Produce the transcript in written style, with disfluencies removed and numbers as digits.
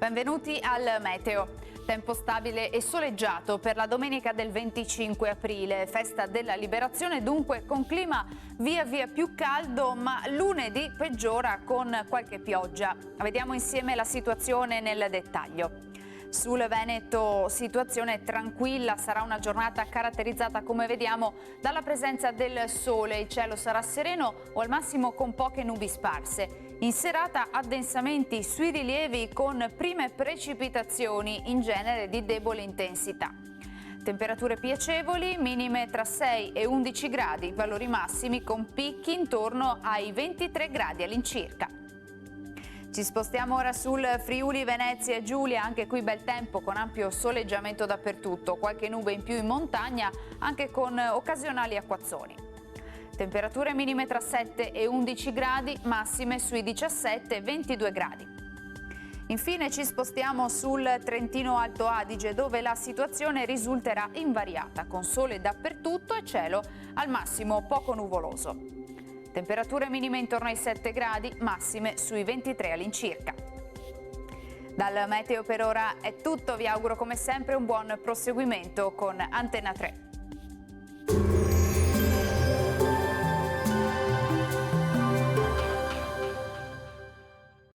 Benvenuti al Meteo. Tempo stabile e soleggiato per la domenica del 25 aprile, festa della Liberazione, dunque con clima via via più caldo, ma lunedì peggiora con qualche pioggia. Vediamo insieme la situazione nel dettaglio. Sul Veneto situazione tranquilla, sarà una giornata caratterizzata, come vediamo, dalla presenza del sole. Il cielo sarà sereno o al massimo con poche nubi sparse. In serata addensamenti sui rilievi con prime precipitazioni, in genere di debole intensità. Temperature piacevoli, minime tra 6 e 11 gradi, valori massimi con picchi intorno ai 23 gradi all'incirca. Ci spostiamo ora sul Friuli, Venezia e Giulia, anche qui bel tempo con ampio soleggiamento dappertutto, qualche nube in più in montagna, anche con occasionali acquazzoni. Temperature minime tra 7 e 11 gradi, massime sui 17 e 22 gradi. Infine ci spostiamo sul Trentino Alto Adige, dove la situazione risulterà invariata, con sole dappertutto e cielo al massimo poco nuvoloso. Temperature minime intorno ai 7 gradi, massime sui 23 all'incirca. Dal Meteo per ora è tutto, vi auguro come sempre un buon proseguimento con Antena 3.